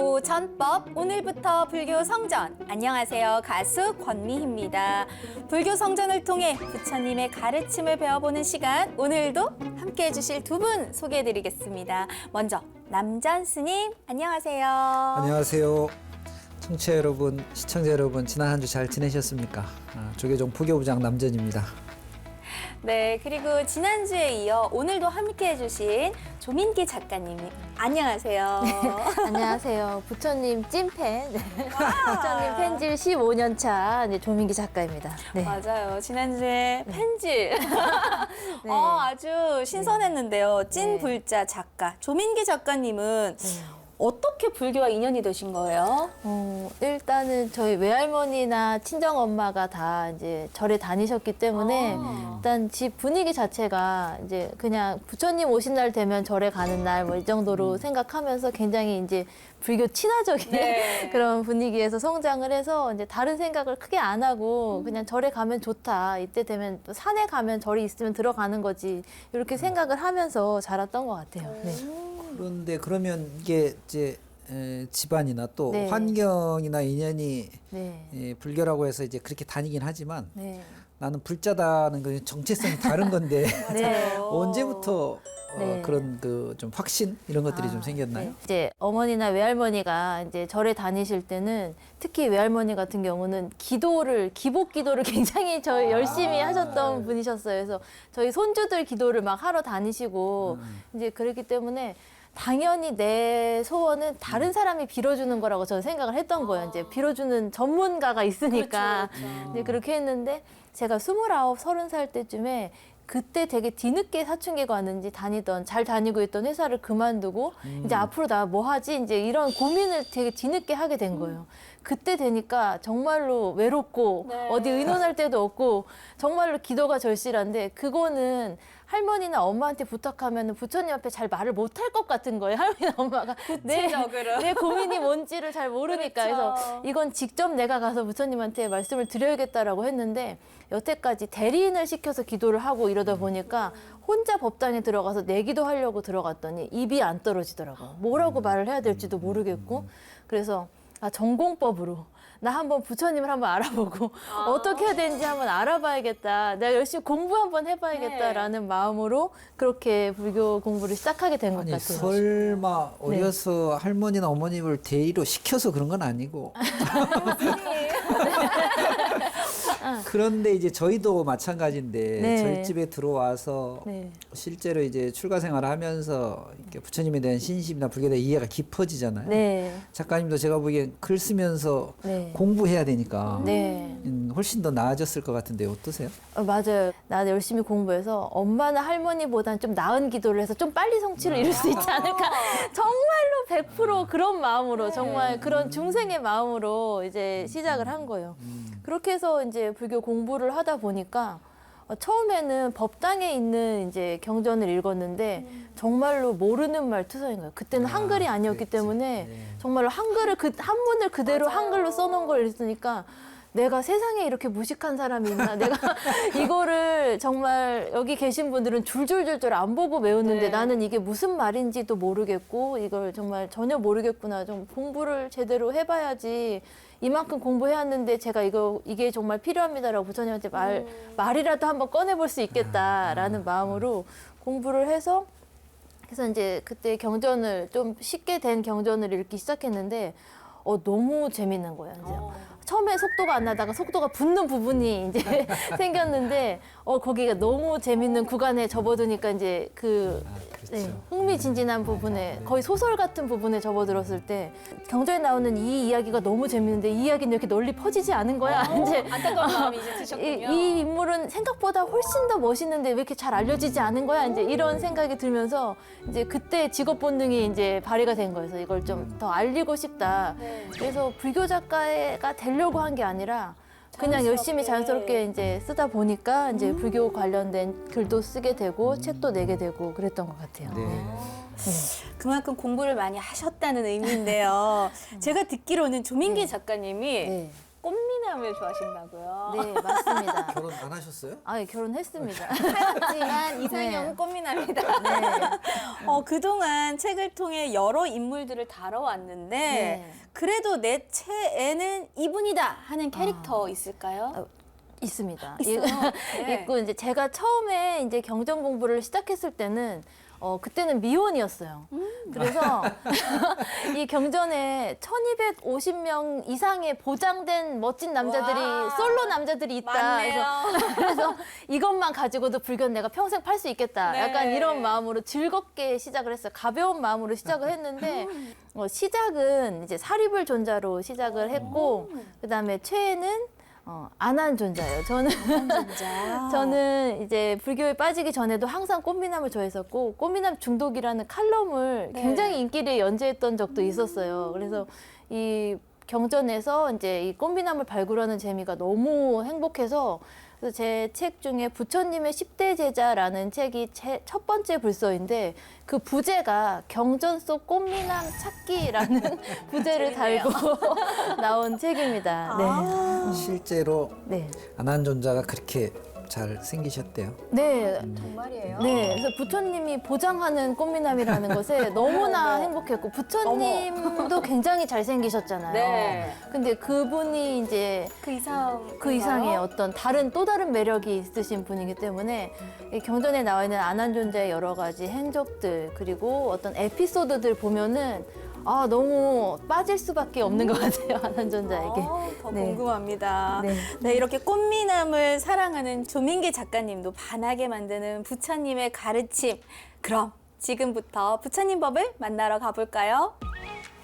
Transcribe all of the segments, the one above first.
고전법 오늘부터 불교 성전. 안녕하세요. 가수 권미희입니다. 불교 성전을 통해 부처님의 가르침을 배워보는 시간, 오늘도 함께해 주실 두 분 소개해드리겠습니다. 먼저 남전 스님, 안녕하세요. 안녕하세요. 청취자 여러분, 시청자 여러분, 지난 한 주 잘 지내셨습니까? 조계종 부교부장 남전입니다. 네, 그리고 지난주에 이어 오늘도 함께해 주신 조민기 작가님, 안녕하세요. 안녕하세요. 부처님 찐팬, 부처님 팬질 15년 차 조민기 작가입니다. 네. 맞아요. 지난주에 펜질. 네. 아주 신선했는데요. 찐불자 작가 조민기 작가님은 어떻게 불교와 인연이 되신 거예요? 일단은 저희 외할머니나 친정 엄마가 다 이제 절에 다니셨기 때문에 일단 집 분위기 자체가 이제 그냥 부처님 오신 날 되면 절에 가는 날 뭐 이 정도로 생각하면서 굉장히 이제 불교 친화적인 네. 그런 분위기에서 성장을 해서 이제 다른 생각을 크게 안 하고 그냥 절에 가면 좋다. 이때 되면 또 산에 가면 절이 있으면 들어가는 거지. 이렇게 생각을 하면서 자랐던 것 같아요. 네. 그런데 그러면 이게 이제 집안이나 또 네. 환경이나 인연이 네. 불교라고 해서 이제 그렇게 다니긴 하지만 네. 나는 불자다는 그 정체성이 다른 건데 네. 언제부터 네. 그런 그 좀 확신 이런 것들이 좀 생겼나요? 네. 이제 어머니나 외할머니가 이제 절에 다니실 때는 특히 외할머니 같은 경우는 기복 기도를 굉장히 저희 열심히 하셨던 분이셨어요. 그래서 저희 손주들 기도를 막 하러 다니시고 이제 그렇기 때문에 당연히 내 소원은 다른 사람이 빌어주는 거라고 저는 생각을 했던 거예요. 이제 빌어주는 전문가가 있으니까. 이제 그렇게 했는데 제가 29, 30살 때쯤에 그때 되게 뒤늦게 사춘기가 왔는지 잘 다니고 있던 회사를 그만두고 이제 앞으로 나 뭐 하지? 이제 이런 고민을 되게 뒤늦게 하게 된 거예요. 그때 되니까 정말로 외롭고 어디 의논할 데도 없고 정말로 기도가 절실한데 그거는 할머니나 엄마한테 부탁하면 부처님 앞에 잘 말을 못할 것 같은 거예요. 할머니나 엄마가 내 고민이 뭔지를 잘 모르니까. 그렇죠. 그래서 이건 직접 내가 가서 부처님한테 말씀을 드려야겠다라고 했는데 여태까지 대리인을 시켜서 기도를 하고 이러다 보니까 혼자 법당에 들어가서 내기도 하려고 들어갔더니 입이 안 떨어지더라고요. 뭐라고 말을 해야 될지도 모르겠고. 그래서 전공법으로 나 한번 부처님을 한번 알아보고 어떻게 해야 되는지 한번 알아봐야겠다. 내가 열심히 공부 한번 해봐야겠다라는 마음으로 그렇게 불교 공부를 시작하게 된 것 아니 같아요. 설마 어려서 할머니나 어머님을 대의로 시켜서 그런 건 아니고 그런데 이제 저희도 마찬가지인데 네. 절집에 들어와서 네. 실제로 이제 출가 생활을 하면서 이렇게 부처님에 대한 신심이나 불교에 대한 이해가 깊어지잖아요. 네. 작가님도 제가 보기엔 글 쓰면서 네. 공부해야 되니까 네. 훨씬 더 나아졌을 것 같은데 어떠세요? 맞아요. 나 열심히 공부해서 엄마나 할머니보다는 좀 나은 기도를 해서 좀 빨리 성취를 이룰 수 있지 않을까. 정말로 100% 그런 마음으로 정말 그런 중생의 마음으로 이제 시작을 한 거예요. 그렇게 해서 이제 불교 공부를 하다 보니까 처음에는 법당에 있는 이제 경전을 읽었는데 정말로 모르는 말 투성인 거예요. 그때는 한글이 아니었기 때문에 정말로 한글을 한문을 그대로 한글로 써놓은 걸 읽으니까 내가 세상에 이렇게 무식한 사람이 있나? 내가 이거를 정말 여기 계신 분들은 줄줄줄줄 안 보고 외우는데 나는 이게 무슨 말인지도 모르겠고 이걸 정말 전혀 모르겠구나. 좀 공부를 제대로 해봐야지. 이만큼 공부해왔는데 제가 이게 정말 필요합니다라고 부처님한테 말이라도 한번 꺼내볼 수 있겠다라는 마음으로 공부를 해서 그래서 이제 그때 경전을 좀 쉽게 된 경전을 읽기 시작했는데 너무 재밌는 거예요. 이제 처음에 속도가 안 나다가 속도가 붙는 부분이 이제 생겼는데 거기가 너무 재밌는 구간에 접어드니까 이제 흥미진진한 부분에 거의 소설 같은 부분에 접어들었을 때 경전에 나오는 이 이야기가 너무 재밌는데 이 이야기는 이렇게 널리 퍼지지 않은 거야. 이제 안타까운 마음이 이제 드셨군요. 이 인물은 생각보다 훨씬 더 멋있는데 왜 이렇게 잘 알려지지 않은 거야? 이제 이런 생각이 들면서 이제 그때 직업 본능이 이제 발휘가 된 거예요. 그래서 이걸 좀 더 알리고 싶다. 그래서 불교 작가가 되려고 한 게 아니라 그냥 열심히 자연스럽게 이제 쓰다 보니까 이제 불교 관련된 글도 쓰게 되고 책도 내게 되고 그랬던 것 같아요. 네. 그만큼 공부를 많이 하셨다는 의미인데요. 제가 듣기로는 조민기 작가님이 꽃미남을 좋아하신다고요? 네, 맞습니다. 결혼 안 하셨어요? 아, 결혼했습니다. 하지만 이상형은 네. 꽃미남이다. 네. 그동안 책을 통해 여러 인물들을 다뤄왔는데 네. 그래도 내 최애는 이분이다 하는 캐릭터 있을까요? 있습니다. 있어요? 네. 있고 이제 제가 처음에 이제 경전 공부를 시작했을 때는 그때는 미혼이었어요. 그래서 이 경전에 1250명 이상의 보장된 멋진 남자들이 와. 솔로 남자들이 있다. 맞네요. 그래서 이것만 가지고도 불교는 내가 평생 팔 수 있겠다. 네. 약간 이런 마음으로 즐겁게 시작을 했어요. 가벼운 마음으로 시작을 했는데 시작은 이제 사리불 존자로 시작을 했고 그다음에 최애는 안한존자예요. 저는 이제 불교에 빠지기 전에도 항상 꽃미남을 좋아했었고 꽃미남 중독이라는 칼럼을 네. 굉장히 인기를 연재했던 적도 있었어요. 그래서 이 경전에서 이제 이 꽃미남을 발굴하는 재미가 너무 행복해서 그래서 제 책 중에 부처님의 10대 제자라는 책이 첫 번째 불서인데 그 부제가 경전 속 꽃미남 찾기라는 부제를 달고 나온 책입니다. 네. 실제로 네. 안한존자가 그렇게 잘 생기셨대요. 네. 정말이에요? 네, 그래서 부처님이 보장하는 꽃미남이라는 것에 너무나 행복했고 부처님도 굉장히 잘생기셨잖아요. 네. 근데 그분이 이제 그 이상의 어떤 또 다른 매력이 있으신 분이기 때문에 이 경전에 나와 있는 안한존자의 여러 가지 행적들 그리고 어떤 에피소드들 보면은 너무 빠질 수밖에 없는 것 같아요. 안한존자에게. 더 네. 궁금합니다. 네. 네, 이렇게 꽃미남을 사랑하는 조민기 작가님도 반하게 만드는 부처님의 가르침. 그럼 지금부터 부처님 법을 만나러 가볼까요?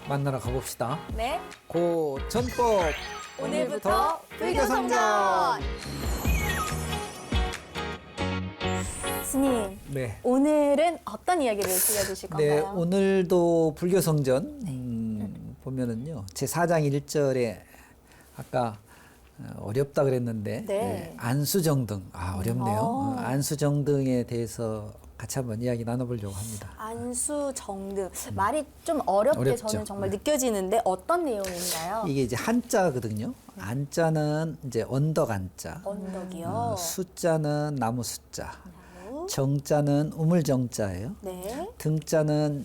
만나러 가봅시다. 네. 고전법 오늘부터 불교성전! 스님, 네. 오늘은 어떤 이야기를 들려주실 네, 건가요? 오늘도 불교성전 보면은요. 제 4장 1절에 아까 어렵다 그랬는데 네. 안수정등 어렵네요. 어. 안수정등에 대해서 같이 한번 이야기 나눠보려고 합니다. 안수정등. 말이 좀 어렵게 어렵죠. 저는 정말 네. 느껴지는데 어떤 내용인가요? 이게 이제 한자거든요. 안자는 이제 언덕 안자, 언덕이요. 숫자는 나무 숫자, 나무. 정자는 우물정자예요. 네. 등자는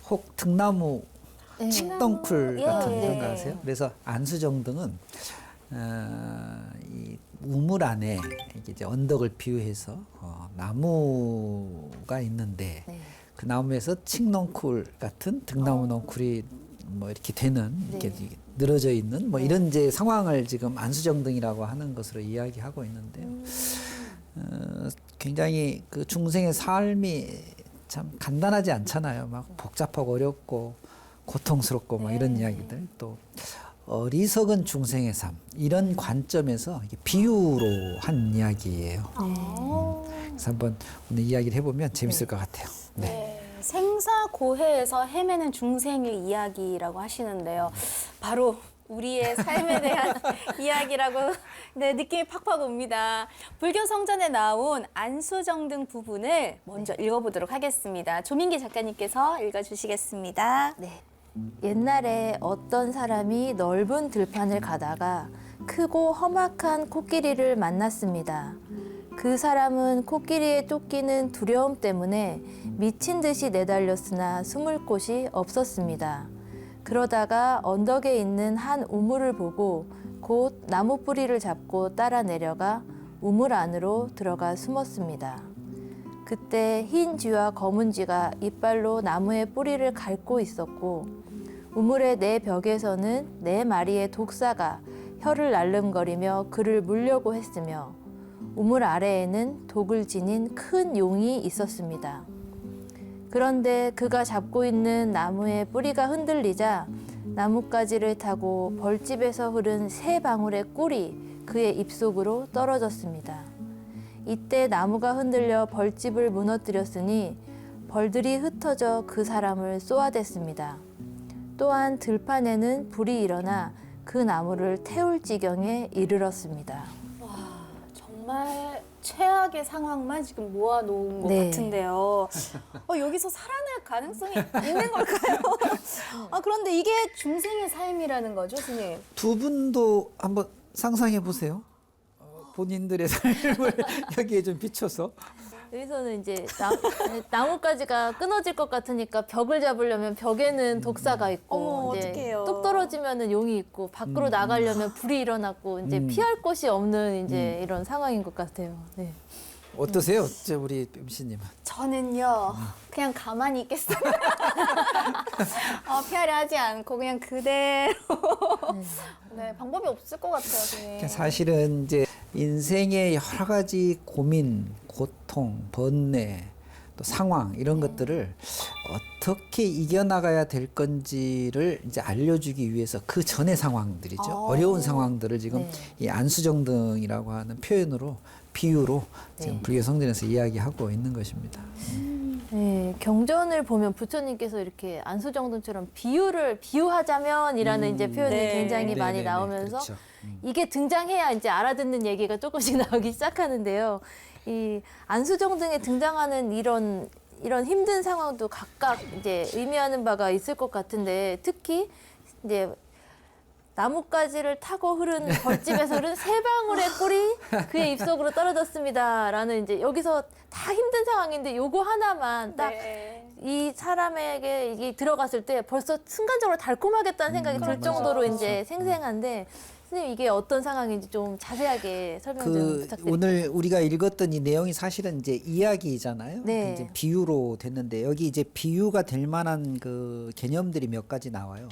혹 등나무 네. 칡덩쿨 예. 같은 그런 네. 거 아세요? 그래서 안수정등은 이 우물 안에 이게 이제 언덕을 비유해서 나무가 있는데 네. 그 나무에서 칡넝쿨 같은 등나무 넝쿨이 뭐 이렇게 되는 이렇게 네. 늘어져 있는 뭐 이런 이제 상황을 지금 안수정등이라고 하는 것으로 이야기하고 있는데요. 굉장히 그 중생의 삶이 참 간단하지 않잖아요. 막 복잡하고 어렵고 고통스럽고 막 이런 이야기들 또 어리석은 중생의 삶 이런 관점에서 이게 비유로 한 이야기예요. 그래서 한번 오늘 이야기를 해보면 재밌을 것 같아요. 네. 네. 생사고해에서 헤매는 중생의 이야기라고 하시는데요. 바로 우리의 삶에 대한 이야기라고 네, 느낌이 팍팍 옵니다. 불교 성전에 나온 안수정등 부분을 먼저 읽어보도록 하겠습니다. 조민기 작가님께서 읽어주시겠습니다. 네. 옛날에 어떤 사람이 넓은 들판을 가다가 크고 험악한 코끼리를 만났습니다. 그 사람은 코끼리의 쫓기는 두려움 때문에 미친 듯이 내달렸으나 숨을 곳이 없었습니다. 그러다가 언덕에 있는 한 우물을 보고 곧 나무 뿌리를 잡고 따라 내려가 우물 안으로 들어가 숨었습니다. 그때 흰 쥐와 검은 쥐가 이빨로 나무의 뿌리를 갉고 있었고 우물의 네 벽에서는 네 마리의 독사가 혀를 날름거리며 그를 물려고 했으며 우물 아래에는 독을 지닌 큰 용이 있었습니다. 그런데 그가 잡고 있는 나무의 뿌리가 흔들리자 나뭇가지를 타고 벌집에서 흐른 세 방울의 꿀이 그의 입속으로 떨어졌습니다. 이때 나무가 흔들려 벌집을 무너뜨렸으니 벌들이 흩어져 그 사람을 쏘아댔습니다. 또한 들판에는 불이 일어나 그 나무를 태울 지경에 이르렀습니다. 와, 정말 최악의 상황만 지금 모아놓은 것 네. 같은데요. 여기서 살아날 가능성이 있는 걸까요? 그런데 이게 중생의 삶이라는 거죠, 스님? 두 분도 한번 상상해 보세요. 본인들의 삶을 여기에 좀 비춰서 여기서는 이제 나뭇가지가 끊어질 것 같으니까 벽을 잡으려면 벽에는 독사가 있고 어머, 이제 어떡해요. 뚝 떨어지면은 용이 있고 밖으로 나가려면 불이 일어났고 이제 피할 곳이 없는 이제 이런 상황인 것 같아요. 네. 어떠세요, 우리 MC님은? 저는요 그냥 가만히 있겠습니다. 피하려 하지 않고 그냥 그대로. 네, 방법이 없을 것 같아요. 그게. 사실은 이제 인생의 여러 가지 고민, 고통, 번뇌, 또 상황 이런 것들을 어떻게 이겨나가야 될 건지를 이제 알려주기 위해서 그 전의 상황들이죠. 어려운 상황들을 지금 네. 이 안수정등이라고 하는 표현으로 비유로 지금 네. 불교 성전에서 이야기하고 있는 것입니다. 네, 경전을 보면 부처님께서 이렇게 안수정등처럼 비유하자면이라는 이제 표현이 네. 굉장히 많이 네네네, 나오면서 그렇죠. 이게 등장해야 이제 알아듣는 얘기가 조금씩 나오기 시작하는데요. 이 안수정등에 등장하는 이런 힘든 상황도 각각 이제 의미하는 바가 있을 것 같은데 특히 이제 나뭇가지를 타고 흐른 벌집에서 흐른 세 방울의 꿀이 그의 입속으로 떨어졌습니다라는 이제 여기서 다 힘든 상황인데 요거 하나만 딱 이 사람에게 이게 들어갔을 때 벌써 순간적으로 달콤하겠다는 생각이 들 정도로 이제 생생한데 선생님 이게 어떤 상황인지 좀 자세하게 설명 좀 부탁드립니다. 오늘 우리가 읽었던 이 내용이 사실은 이제 이야기잖아요. 네. 이제 비유로 됐는데 여기 이제 비유가 될 만한 그 개념들이 몇 가지 나와요.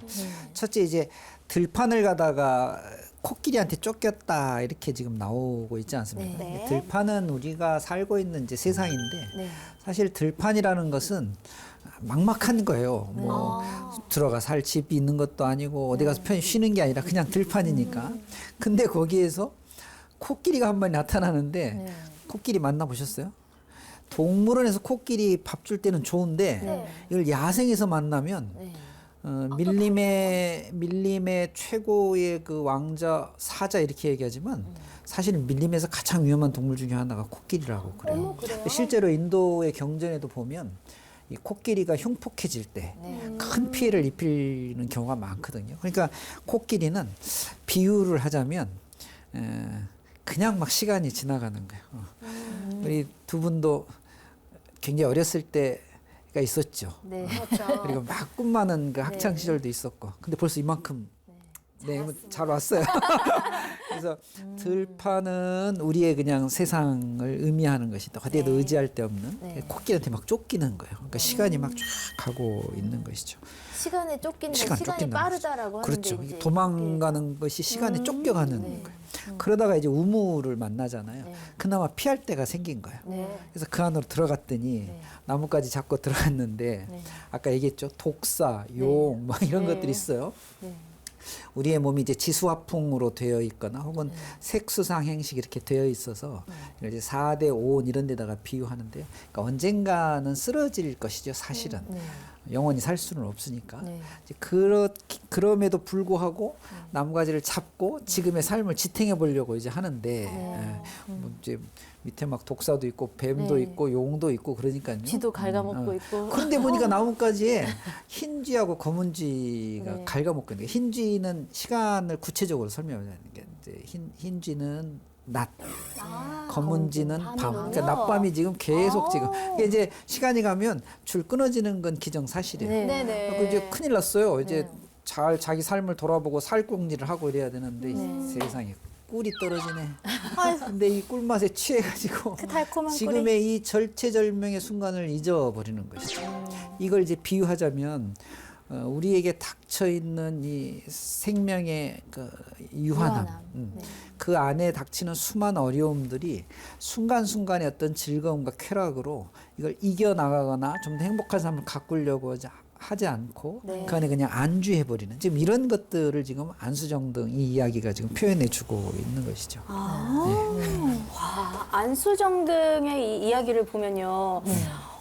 첫째 이제 들판을 가다가 코끼리한테 쫓겼다 이렇게 지금 나오고 있지 않습니까? 네. 들판은 우리가 살고 있는 이제 세상인데 네. 사실 들판이라는 것은 막막한 거예요. 뭐 들어가 살 집이 있는 것도 아니고 어디 가서 편히 쉬는 게 아니라 그냥 들판이니까. 근데 거기에서 코끼리가 한 마리 나타나는데 네. 코끼리 만나보셨어요? 동물원에서 코끼리 밥 줄 때는 좋은데 이걸 야생에서 만나면 네. 밀림의 최고의 그 왕자 사자 이렇게 얘기하지만 사실은 밀림에서 가장 위험한 동물 중에 하나가 코끼리라고 그래요. 실제로 인도의 경전에도 보면 이 코끼리가 흉폭해질 때 큰 피해를 입히는 경우가 많거든요. 그러니까 코끼리는 비유를 하자면 그냥 막 시간이 지나가는 거예요. 우리 두 분도 굉장히 어렸을 때가 있었죠. 네. 그리고 막 꿈 많은 그 학창 시절도 있었고, 근데 벌써 이만큼 잘 왔어요. 그래서 들판은 우리의 그냥 세상을 의미하는 것이다. 어디에도 의지할 데 없는 네. 코끼리한테 막 쫓기는 거예요. 그러니까 시간이 막 쫙 가고 있는 것이죠. 시간에 쫓긴다, 시간 시간이 쫓긴다는 빠르다라고 그렇죠. 하는데 이제 도망가는 것이 시간에 쫓겨가는 네. 거예요. 그러다가 이제 우물을 만나잖아요. 네. 그나마 피할 때가 생긴 거예요. 네. 그래서 그 안으로 들어갔더니 네. 나뭇가지 잡고 들어갔는데 네. 아까 얘기했죠. 독사, 용, 막 이런 네. 것들이 있어요. 네. 우리의 몸이 이제 지수화풍으로 되어 있거나 혹은 네. 색수상 행식 이렇게 되어 있어서 이걸 이제 4대 5온 이런 데다가 비유하는데요. 그러니까 언젠가는 쓰러질 것이죠. 사실은. 네. 영원히 살 수는 없으니까. 네. 이제 그럼에도 불구하고 나뭇가지를 잡고 지금의 삶을 지탱해 보려고 이제 하는데 뭐 이제 밑에 막 독사도 있고 뱀도 네. 있고 용도 있고 그러니까요. 쥐도 갉아먹고 있고. 그런데 보니까 나뭇가지에 흰 쥐하고 검은 쥐가 네. 갉아먹고 있는 게 흰 쥐는 시간을 구체적으로 설명하는 게 이제 흰 쥐는 낮, 검은 쥐는 밤. 그러니까 낮밤이 지금 계속 지금. 이게 이제 시간이 가면 줄 끊어지는 건 기정사실이에요. 네. 네네. 그리고 이제 큰일 났어요. 이제 네. 잘 자기 삶을 돌아보고 살궁리를 하고 이래야 되는데 세상에 꿀이 떨어지네. 근데 이 꿀맛에 취해가지고 그 달콤한 꿀이. 지금의 이 절체절명의 순간을 잊어버리는 것이죠. 이걸 이제 비유하자면 우리에게 닥쳐 있는 이 생명의 그 유한함, 네. 그 안에 닥치는 수많은 어려움들이 순간순간의 어떤 즐거움과 쾌락으로 이걸 이겨나가거나 좀 더 행복한 삶을 가꾸려고 하지 않고 네. 그 안에 그냥 안주해버리는 지금 이런 것들을 지금 안수정등 이 이야기가 지금 표현해주고 있는 것이죠. 와, 안수정등의 이 이야기를 보면요.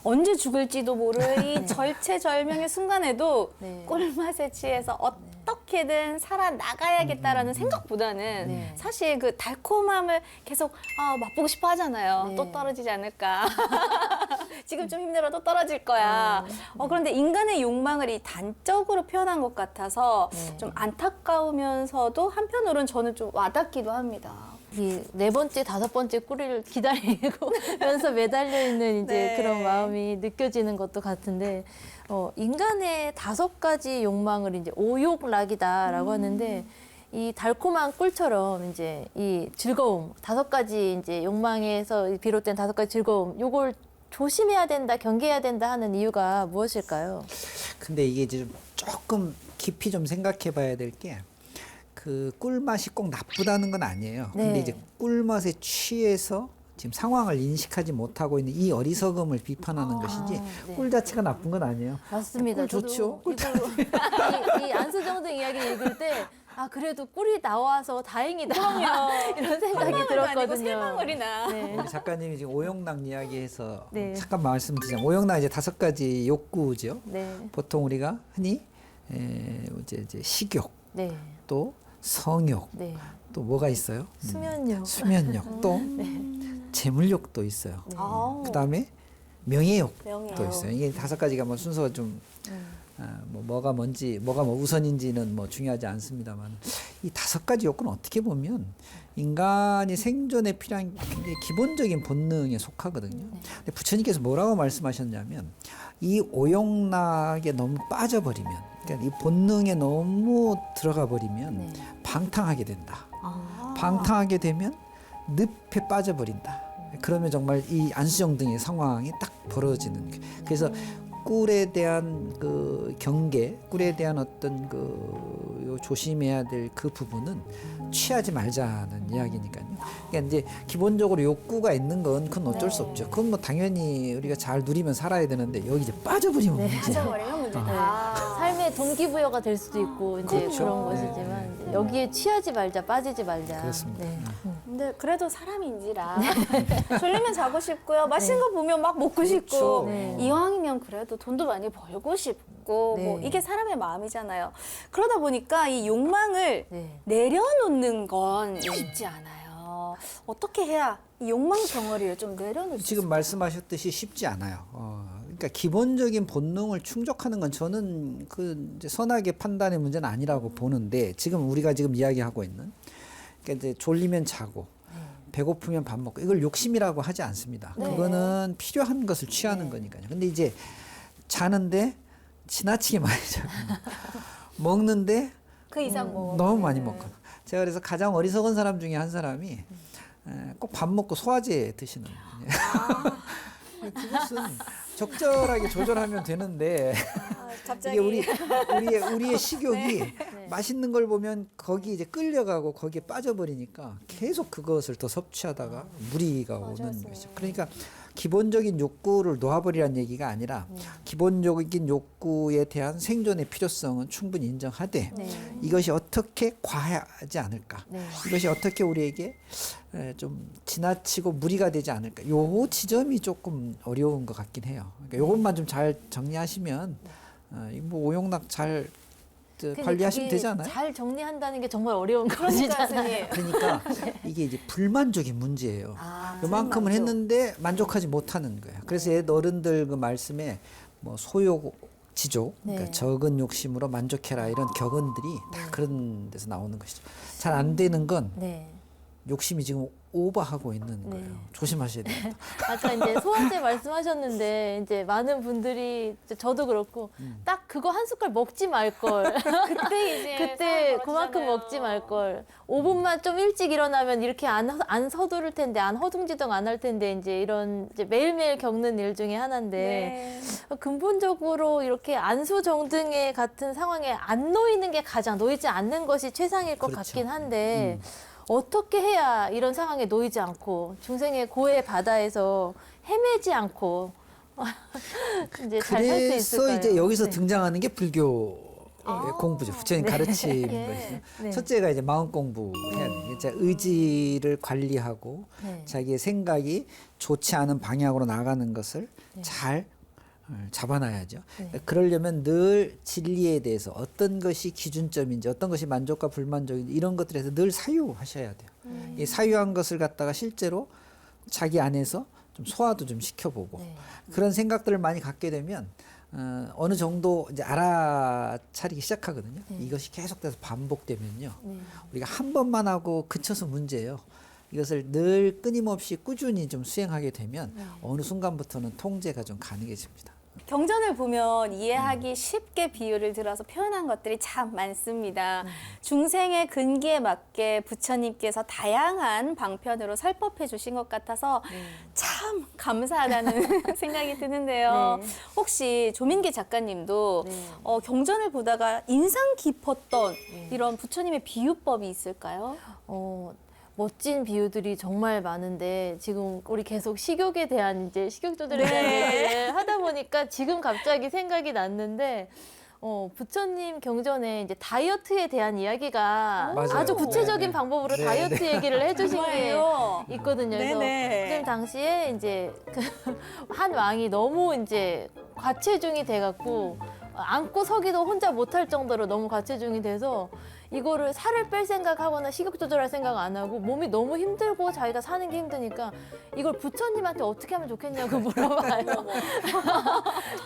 언제 죽을지도 모를 이 절체절명의 순간에도 네. 꿀맛에 취해서 어떻게든 살아나가야겠다라는 생각보다는 네. 사실 그 달콤함을 계속 맛보고 싶어 하잖아요. 네. 또 떨어지지 않을까. 지금 좀 힘들어도 떨어질 거야. 그런데 인간의 욕망을 이 단적으로 표현한 것 같아서 네. 좀 안타까우면서도 한편으로는 저는 좀 와닿기도 합니다. 이 네 번째, 다섯 번째 꿀을 기다리면서 매달려 있는 이제 네. 그런 마음이 느껴지는 것도 같은데, 인간의 5가지 욕망을 이제 오욕락이다라고 하는데, 이 달콤한 꿀처럼 이제 이 즐거움, 5가지 이제 욕망에서 비롯된 5가지 즐거움, 요걸 조심해야 된다, 경계해야 된다 하는 이유가 무엇일까요? 근데 이게 이제 조금 깊이 좀 생각해 봐야 될 게 그 꿀맛이 꼭 나쁘다는 건 아니에요. 네. 근데 이제 꿀맛에 취해서 지금 상황을 인식하지 못하고 있는 이 어리석음을 비판하는 것이지 네. 꿀 자체가 나쁜 건 아니에요. 맞습니다. 꿀 좋죠. 꿀 이 안수정 등 이야기 읽을 때, 그래도 꿀이 나와서 다행이다. 이런 생각이 아니고 들었거든요. 새방울이나. 네. 우리 작가님이 지금 오영락 이야기해서 네. 잠깐 말씀드리자면 오영락 이제 5가지 욕구죠. 네. 보통 우리가 흔히 이제 식욕, 네. 또 성욕, 네. 또 뭐가 있어요? 수면욕. 수면욕, 또 재물욕도 있어요. 네. 아우, 그다음에 명예욕도 명예요. 있어요. 이게 5가지가 뭐 순서가 좀 뭐가 뭔지 뭐가 뭐 우선인지는 뭐 중요하지 않습니다만 이 5가지 욕구는 어떻게 보면 인간이 생존에 필요한 굉장히 기본적인 본능에 속하거든요. 근데 부처님께서 뭐라고 말씀하셨냐면 이 오용락에 너무 빠져버리면 그러니까 이 본능에 너무 들어가 버리면 네. 방탕하게 된다. 방탕하게 되면 늪에 빠져버린다. 그러면 정말 이 안수정 등의 상황이 딱 벌어지는 거예요. 그래서 꿀에 대한 그 경계, 꿀에 대한 어떤 그 조심해야 될 그 부분은 취하지 말자는 이야기니까요. 그러니까 이제 기본적으로 욕구가 있는 건 그건 어쩔 수 없죠. 그건 뭐 당연히 우리가 잘 누리면 살아야 되는데 여기 이제 빠져버리면 문제야. 빠져버리면 문제다. 삶의 동기부여가 될 수도 있고 이제 그렇죠. 그런 것이지만 이제 여기에 취하지 말자, 빠지지 말자. 그렇습니다. 네. 근데 그래도 사람인지라 졸리면 자고 싶고요. 맛있는 거 보면 막 먹고 싶고 그렇죠. 네. 이왕이면 그래도 돈도 많이 벌고 싶고 뭐 네. 이게 사람의 마음이잖아요. 그러다 보니까 이 욕망을 네. 내려놓는 건 쉽지 않아요. 어떻게 해야 이 욕망 덩어리를 좀 내려놓을 수 지금 말씀하셨듯이 쉽지 않아요. 그러니까 기본적인 본능을 충족하는 건 저는 그 이제 선악의 판단의 문제는 아니라고 보는데 지금 우리가 지금 이야기하고 있는 그러니까 이제 졸리면 자고 배고프면 밥 먹고 이걸 욕심이라고 하지 않습니다. 네. 그거는 필요한 것을 취하는 거니까요. 근데 이제 자는데 지나치게 많이 자고 먹는데 그 이상 뭐 너무 많이 먹거나. 제가 그래서 가장 어리석은 사람 중에 한 사람이 꼭 밥 먹고 소화제 드시는 분이에요. 그것은 적절하게 조절하면 되는데 갑자기 이게 우리의 식욕이 맛있는 걸 보면 거기 이제 끌려가고 거기에 빠져버리니까 계속 그것을 더 섭취하다가 무리가 오는 것이죠. 그러니까 기본적인 욕구를 놓아버리라는 얘기가 아니라 기본적인 욕구에 대한 생존의 필요성은 충분히 인정하되 네. 이것이 어떻게 과하지 않을까? 네. 이것이 어떻게 우리에게 좀 지나치고 무리가 되지 않을까? 요 지점이 조금 어려운 것 같긴 해요. 그러니까 요것만 좀 잘 정리하시면 뭐 오용락 잘 근데 관리하시면 그게 되지 않아요? 잘 정리한다는 게 정말 어려운 그러니까 것이잖아요. 선생님. 그러니까 이게 이제 불만족의 문제예요. 요만큼은 불만족. 했는데 만족하지 못하는 거예요. 그래서 옛 어른들 그 말씀에 뭐 소욕 지족, 그러니까 네. 적은 욕심으로 만족해라 이런 격언들이 다 그런 데서 나오는 것이죠. 잘 안 되는 건 네. 욕심이 지금 오버하고 있는 거예요. 조심하셔야 됩니다. 아까 이제 소화제 말씀하셨는데 이제 많은 분들이 이제 저도 그렇고 딱 그거 한 숟갈 먹지 말 걸. 그때 이제 그때 그만큼 먹지 말 걸. 5분만 좀 일찍 일어나면 이렇게 안 서두를 텐데 안 허둥지둥 안 할 텐데 이제 이런 이제 매일매일 겪는 일 중에 하나인데 근본적으로 이렇게 안수정등의 같은 상황에 안 놓이는 게 가장 놓이지 않는 것이 최상일 것 그렇죠. 같긴 한데 어떻게 해야 이런 상황에 놓이지 않고 중생의 고해 바다에서 헤매지 않고 이제 잘 살 수 그래서 있을까요? 이제 여기서 네. 등장하는 게 불교 공부죠. 부처님 가르침인 것이죠. 네. 첫째가 이제 마음 공부해야 돼요. 이제 의지를 관리하고 네. 자기의 생각이 좋지 않은 방향으로 나가는 것을 잘 잡아놔야죠. 그러려면 늘 진리에 대해서 어떤 것이 기준점인지 어떤 것이 만족과 불만족인지 이런 것들에서 늘 사유하셔야 돼요. 이 사유한 것을 갖다가 실제로 자기 안에서 좀 소화도 좀 시켜보고 그런 생각들을 많이 갖게 되면 어느 정도 이제 알아차리기 시작하거든요. 이것이 계속돼서 반복되면요. 우리가 한 번만 하고 그쳐서 문제예요. 이것을 늘 끊임없이 꾸준히 좀 수행하게 되면 어느 순간부터는 통제가 좀 가능해집니다. 경전을 보면 이해하기 쉽게 비유를 들어서 표현한 것들이 참 많습니다. 중생의 근기에 맞게 부처님께서 다양한 방편으로 설법해 주신 것 같아서 참 감사하다는 생각이 드는데요. 네. 혹시 조민기 작가님도 경전을 보다가 인상 깊었던 이런 부처님의 비유법이 있을까요? 멋진 비유들이 정말 많은데 지금 우리 계속 식욕에 대한 이제 식욕 조절에 대한 얘기를 하다 보니까 지금 갑자기 생각이 났는데 부처님 경전에 이제 다이어트에 대한 이야기가 맞아요. 아주 구체적인 네. 방법으로 네, 다이어트 얘기를 해주신 게 정말요? 있거든요. 그래서 네네. 부처님 당시에 이제 한 왕이 너무 이제 과체중이 돼갖고 앉고 서기도 혼자 못할 정도로 너무 과체중이 돼서 이거를 살을 뺄 생각하거나 식욕 조절할 생각 안 하고 몸이 너무 힘들고 자기가 사는 게 힘드니까 이걸 부처님한테 어떻게 하면 좋겠냐고 물어봐요.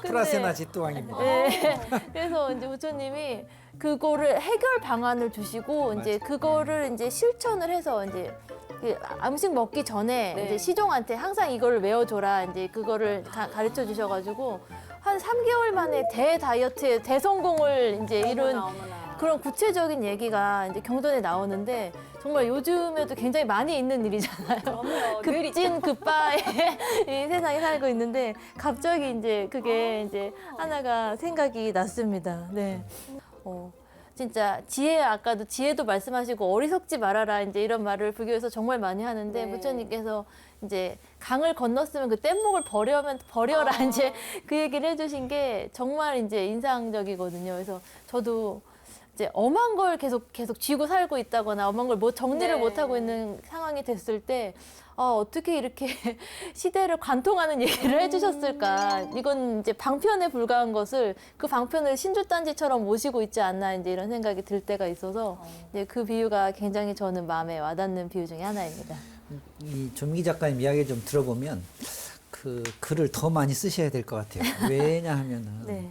프라세나 지뚜왕입니다. 네. 그래서 이제 부처님이 그거를 해결 방안을 주시고 이제 그거를 이제 실천을 해서 이제 그 음식 먹기 전에 네. 이제 시종한테 항상 이걸 외워줘라 이제 그거를 가르쳐 주셔가지고 한 3개월 만에 대다이어트에 대성공을 이제 이룬 어머나. 그런 구체적인 얘기가 이제 경전에 나오는데 정말 요즘에도 굉장히 많이 있는 일이잖아요. 그럼요. 늘 급진 급바의 이 세상에 살고 있는데 갑자기 이제 그게 이제 하나가 생각이 났습니다. 네. 진짜 아까도 지혜도 말씀하시고 어리석지 말아라 이제 이런 말을 불교에서 정말 많이 하는데 네. 부처님께서 이제 강을 건넜으면 그 뗏목을 버려라 이제 그 얘기를 해주신 게 정말 이제 인상적이거든요. 그래서 저도 이제 엄한 걸 계속 쥐고 살고 있다거나 엄한 걸 뭐 정리를 네. 못 하고 있는 상황이 됐을 때 어떻게 이렇게 시대를 관통하는 얘기를 해주셨을까? 이건 이제 방편에 불과한 것을 그 방편을 신주단지처럼 모시고 있지 않나 이제 이런 생각이 들 때가 있어서 이제 그 비유가 굉장히 저는 마음에 와닿는 비유 중에 하나입니다. 이 조민기 작가님 이야기 좀 들어보면 그 글을 더 많이 쓰셔야 될 것 같아요. 왜냐하면은 네.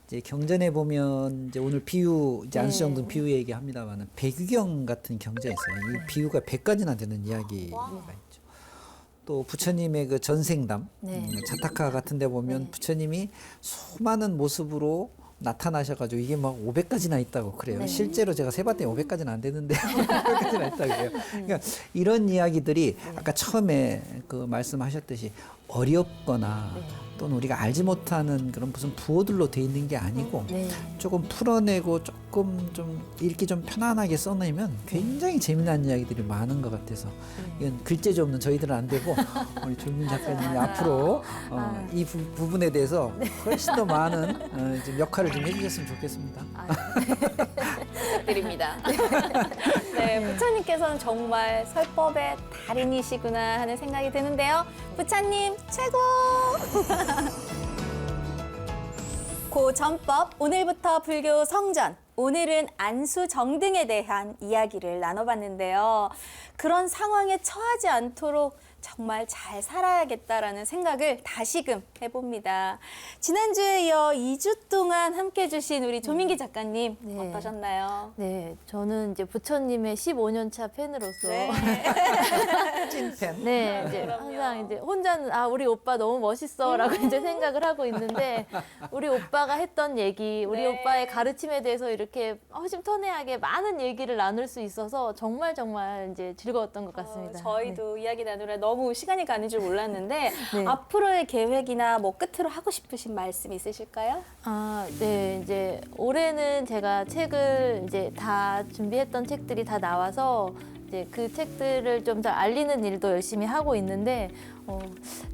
이제 경전에 보면 이제 오늘 비유 이제 네. 안수정도 비유 얘기합니다만은 백유경 같은 경전이 있어요. 이 비유가 100가지나 되는 이야기가 있죠. 또 부처님의 그 전생담 네. 자타카 같은데 보면 부처님이 수많은 모습으로 나타나셔가지고 이게 막 500가지나 있다고 그래요. 네. 실제로 제가 세봤더니 500가지는 안 되는데 500가지나 있다고 그래요. 그러니까 이런 이야기들이 아까 처음에 그 말씀하셨듯이 어렵거나 또는 우리가 알지 못하는 그런 무슨 부호들로 돼 있는 게 아니고 네. 조금 풀어내고 조금 좀 읽기 좀 편안하게 써내면 굉장히 재미난 이야기들이 많은 것 같아서 이건 글재주 없는 저희들은 안 되고 우리 조민 작가님이 앞으로 이 부분에 대해서 훨씬 더 많은 좀 역할을 좀 해주셨으면 좋겠습니다. 부탁드립니다. 네, 부처님께서는 정말 설법의 달인이시구나 하는 생각이 드는데요. 부처님 최고! 고전법 오늘부터 불교 성전. 오늘은 안수정등에 대한 이야기를 나눠봤는데요. 그런 상황에 처하지 않도록 정말 잘 살아야겠다라는 생각을 다시금 해봅니다. 지난주에 이어 2주 동안 함께 해주신 우리 조민기 작가님 네. 어떠셨나요? 네, 저는 이제 부처님의 15년 차 팬으로서 네. 찐팬. 네, 이제 항상 이제 혼자는 우리 오빠 너무 멋있어라고 이제 생각을 하고 있는데 우리 오빠가 했던 얘기, 우리 네. 오빠의 가르침에 대해서 이렇게 허심탄회하게 많은 얘기를 나눌 수 있어서 정말 이제 즐거웠던 것 같습니다. 저희도 이야기 나누라 너무 시간이 가는 줄 몰랐는데 네. 앞으로의 계획이나 뭐 끝으로 하고 싶으신 말씀 있으실까요? 네, 이제 올해는 제가 책을 이제 다 준비했던 책들이 다 나와서 이제 그 책들을 좀 더 알리는 일도 열심히 하고 있는데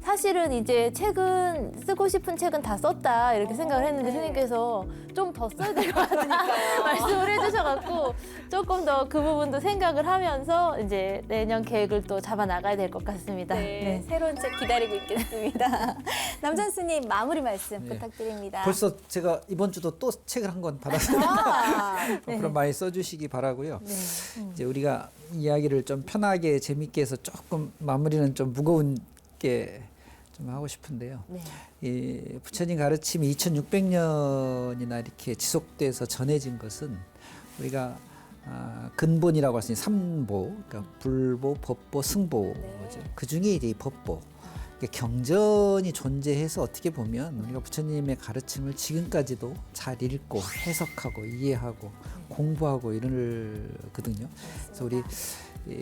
사실은 이제 책은 쓰고 싶은 책은 다 썼다 이렇게 생각을 했는데 네. 선생님께서 좀 더 써야 될 것 같다 말씀을 해주셔가지고 같고 조금 더 그 부분도 생각을 하면서 이제 내년 계획을 또 잡아 나가야 될 것 같습니다. 네, 새로운 책 기다리고 있겠습니다. 남전스님 마무리 말씀 네. 부탁드립니다. 벌써 제가 이번 주도 또 책을 한 권 받았습니다. 아, 앞으로 많이 써주시기 바라고요. 네. 이제 우리가 이야기를 좀 편하게 재밌게 해서 조금 마무리는 좀 무거운 게 좀 하고 싶은데요. 네. 이 부처님 가르침이 2600년이나 이렇게 지속돼서 전해진 것은 우리가 근본이라고 할 수 있는 삼보, 그러니까 불보, 법보, 승보죠. 그 중에 이제 이 법보, 그러니까 경전이 존재해서 어떻게 보면 우리가 부처님의 가르침을 지금까지도 잘 읽고 해석하고 이해하고 공부하고 이러거든요. 그래서 우리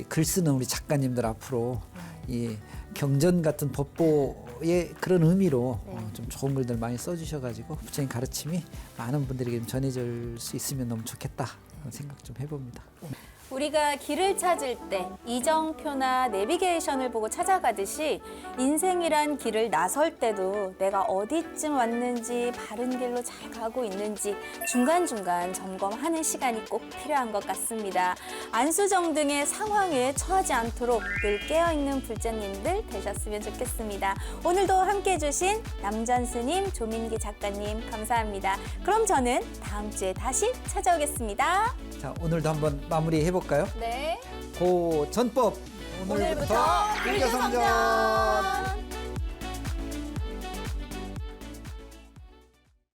글 쓰는 우리 작가님들 앞으로 이 경전 같은 법보의 그런 의미로 좀 좋은 글들 많이 써주셔가지고 부처님 가르침이 많은 분들에게 좀 전해질 수 있으면 너무 좋겠다 그런 생각 좀 해봅니다. 우리가 길을 찾을 때 이정표나 내비게이션을 보고 찾아가듯이 인생이란 길을 나설 때도 내가 어디쯤 왔는지 바른 길로 잘 가고 있는지 중간중간 점검하는 시간이 꼭 필요한 것 같습니다. 안수정등의 상황에 처하지 않도록 늘 깨어있는 불자님들 되셨으면 좋겠습니다. 오늘도 함께해 주신 남전스님, 조민기 작가님 감사합니다. 그럼 저는 다음 주에 다시 찾아오겠습니다. 자, 오늘도 한번 마무리 해볼까요? 네. 고전법 오늘부터 불교성전.